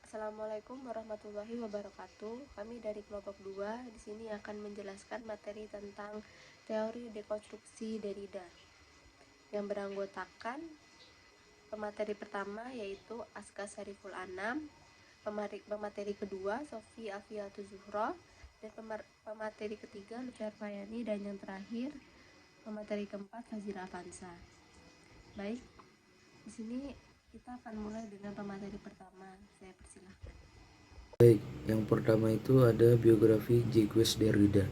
Assalamualaikum warahmatullahi wabarakatuh. Kami dari kelompok 2 di sini akan menjelaskan materi tentang teori dekonstruksi Derrida yang beranggotakan pemateri pertama yaitu Aska Sariful Anam, pemateri kedua Sofi Afiatul Zuhro, dan pemateri ketiga Lutfi Arfayani, dan yang terakhir pemateri keempat Fazila Avanza. Baik, di sini kita akan mulai dengan pemateri pertama. Saya persilahkan. Baik, yang pertama itu ada biografi Jacques Derrida.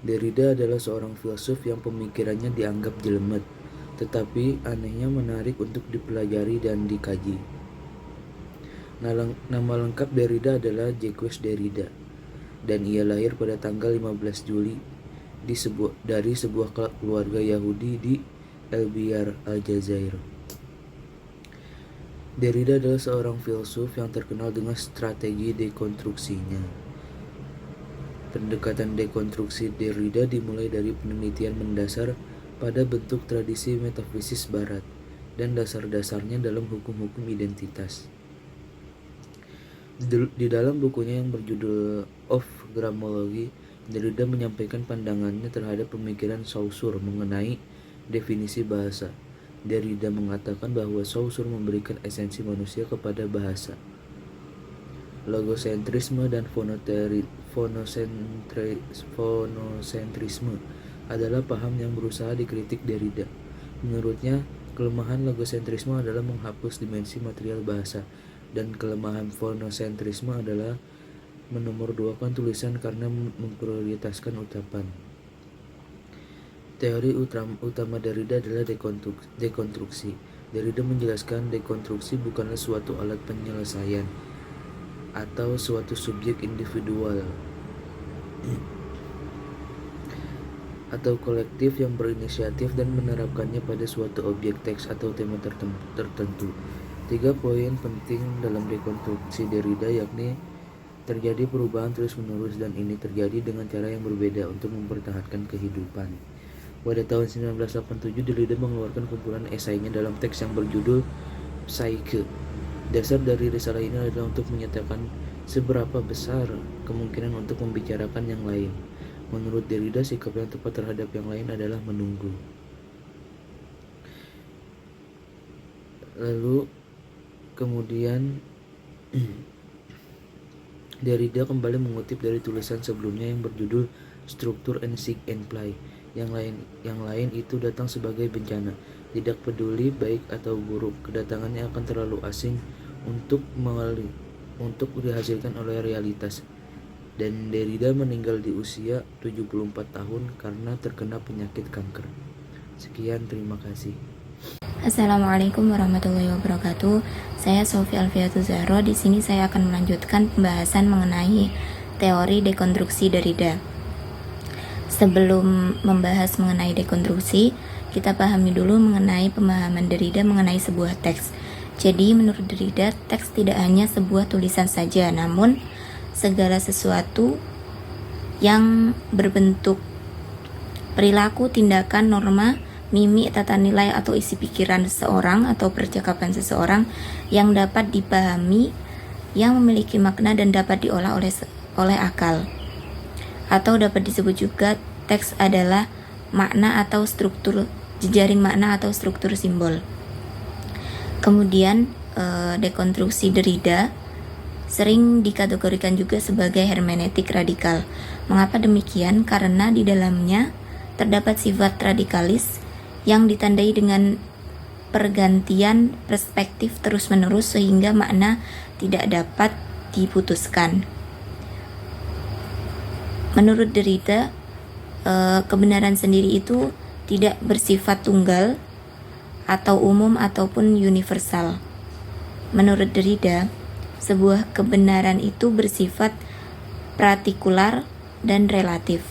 Derrida adalah seorang filsuf yang pemikirannya dianggap jelimet, tetapi anehnya menarik untuk dipelajari dan dikaji. Nama lengkap Derrida adalah Jacques Derrida, dan ia lahir pada tanggal 15 Juli dari sebuah keluarga Yahudi di El Biar, Aljazair. Derrida adalah seorang filsuf yang terkenal dengan strategi dekonstruksinya. Pendekatan dekonstruksi Derrida dimulai dari penelitian mendasar pada bentuk tradisi metafisis Barat dan dasar-dasarnya dalam hukum-hukum identitas. Di dalam bukunya yang berjudul Of Grammology, Derrida menyampaikan pandangannya terhadap pemikiran Saussure mengenai definisi bahasa. Derrida mengatakan bahwa Saussure memberikan esensi manusia kepada bahasa. Logosentrisme dan fonocentrisme adalah paham yang berusaha dikritik Derrida. Menurutnya, kelemahan logosentrisme adalah menghapus dimensi material bahasa, dan kelemahan fonocentrisme adalah menomorduakan tulisan karena memprioritaskan ucapan. Teori utama Derrida adalah dekonstruksi. Derrida menjelaskan dekonstruksi bukanlah suatu alat penyelesaian atau suatu subjek individual atau kolektif yang berinisiatif dan menerapkannya pada suatu objek teks atau tema tertentu. 3 poin penting dalam dekonstruksi Derrida yakni terjadi perubahan terus-menerus, dan ini terjadi dengan cara yang berbeda untuk mempertahankan kehidupan. Pada tahun 1987, Derrida mengeluarkan kumpulan esainya dalam teks yang berjudul Psyche. Dasar dari risalah ini adalah untuk menyatakan seberapa besar kemungkinan untuk membicarakan yang lain. Menurut Derrida, sikap yang tepat terhadap yang lain adalah menunggu. Lalu kemudian Derrida kembali mengutip dari tulisan sebelumnya yang berjudul Structure and Seek and Play. Yang lain itu datang sebagai bencana, tidak peduli baik atau buruk. Kedatangannya akan terlalu asing untuk dihasilkan oleh realitas. Dan Derrida meninggal di usia 74 tahun karena terkena penyakit kanker. Sekian, terima kasih. Assalamualaikum warahmatullahi wabarakatuh. Saya Sofi Afiatul Zuhro. Di sini saya akan melanjutkan pembahasan mengenai teori dekonstruksi Derrida. Sebelum membahas mengenai dekonstruksi, kita pahami dulu mengenai pemahaman Derrida mengenai sebuah teks. Jadi menurut Derrida, teks tidak hanya sebuah tulisan saja, namun segala sesuatu yang berbentuk perilaku, tindakan, norma, mimik, tata nilai, atau isi pikiran seseorang atau percakapan seseorang yang dapat dipahami, yang memiliki makna dan dapat diolah oleh akal. Atau dapat disebut juga teks adalah makna atau struktur, jejaring makna atau struktur simbol. Kemudian dekonstruksi Derrida sering dikategorikan juga sebagai hermeneutik radikal. Mengapa demikian? Karena di dalamnya terdapat sifat radikalis yang ditandai dengan pergantian perspektif terus-menerus sehingga makna tidak dapat diputuskan. Menurut Derrida, kebenaran sendiri itu tidak bersifat tunggal atau umum ataupun universal. Menurut Derrida, sebuah kebenaran itu bersifat partikular dan relatif,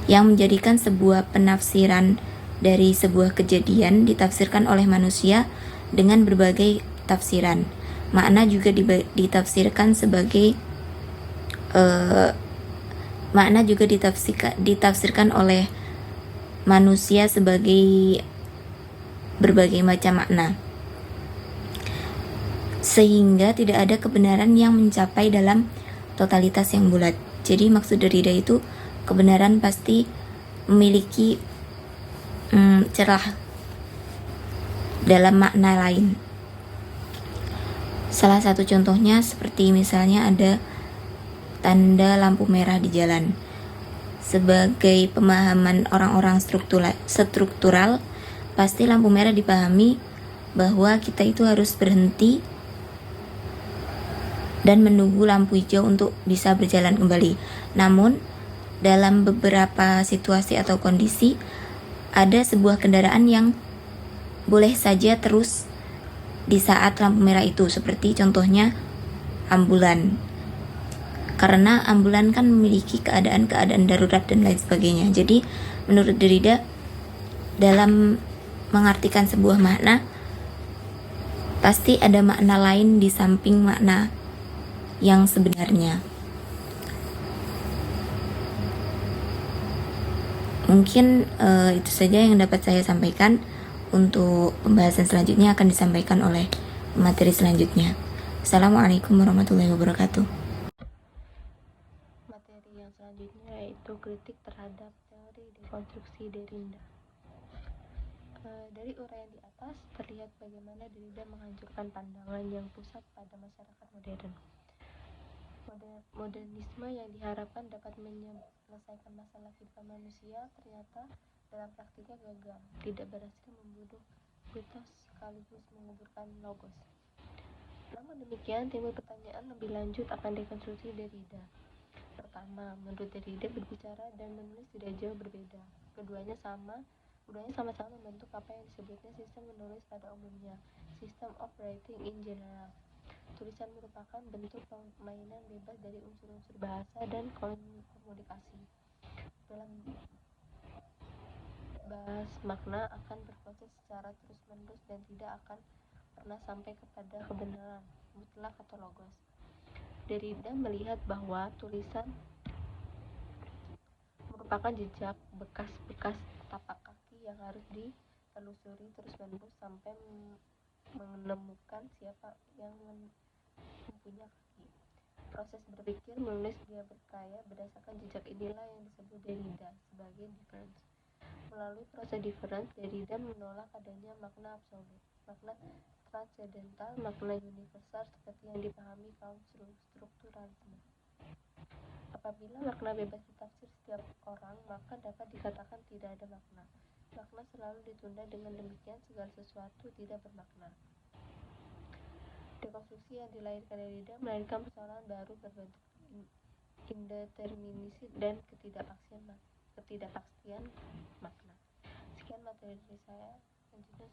yang menjadikan sebuah penafsiran dari sebuah kejadian ditafsirkan oleh manusia dengan berbagai tafsiran. Makna juga ditafsirkan sebagai makna juga ditafsirkan oleh manusia sebagai berbagai macam makna. sehingga tidak ada kebenaran yang mencapai dalam totalitas yang bulat. Jadi maksud Derrida itu kebenaran pasti memiliki celah dalam makna lain. Salah satu contohnya seperti misalnya ada tanda lampu merah di jalan. Sebagai pemahaman orang-orang struktural, pasti lampu merah dipahami bahwa kita itu harus berhenti dan menunggu lampu hijau untuk bisa berjalan kembali. Namun, dalam beberapa situasi atau kondisi, ada sebuah kendaraan yang boleh saja terus di saat lampu merah itu, seperti contohnya ambulan. Karena ambulan kan memiliki keadaan-keadaan darurat dan lain sebagainya. Jadi, menurut Derrida, dalam mengartikan sebuah makna, pasti ada makna lain di samping makna yang sebenarnya. Mungkin itu saja yang dapat saya sampaikan. Untuk pembahasan selanjutnya akan disampaikan oleh materi selanjutnya. Assalamualaikum warahmatullahi wabarakatuh. Materi yang selanjutnya yaitu kritik terhadap teori dekonstruksi Derrida. Dari uraian di atas terlihat bagaimana Derrida menghancurkan pandangan yang pusat pada masyarakat modern. Modernisme yang diharapkan dapat menyelesaikan masalah kehidupan manusia ternyata dalam praktiknya gagal, tidak berhasil membunuh mitos sekaligus menguburkan logos. Namun demikian, timbul pertanyaan lebih lanjut akan dekonstruksi Derrida. Pertama, menurut Derrida berbicara dan menulis tidak jauh berbeda. Keduanya sama-sama membentuk apa yang disebutnya sistem menulis pada umumnya, system of writing in general. Tulisan merupakan bentuk permainan bebas dari unsur-unsur bahasa dan komunikasi. Dalam bahas makna akan berproses secara terus-menerus dan tidak akan pernah sampai kepada kebenaran mutlak atau logos. Derrida melihat bahwa tulisan merupakan jejak bekas-bekas tapak kaki yang harus ditelusuri terus-menerus sampai menemukan siapa yang mempunyai kaki. Proses berpikir menulis dia berkaya berdasarkan jejak inilah yang disebut Derrida sebagai difference. Melalui proses difference, Derrida menolak adanya makna absolut, makna transcendental, makna universal seperti yang dipahami kaum strukturalisme. Apabila makna bebas ditafsir setiap orang, maka dapat dikatakan tidak ada makna. Makna selalu ditunda, dengan demikian segala sesuatu tidak bermakna. Dekonstruksi yang dilahirkan Derrida melahirkan persoalan baru berbentuk indeterminisme dan ketidakpastian makna. Sekian materi dari saya. Selanjutnya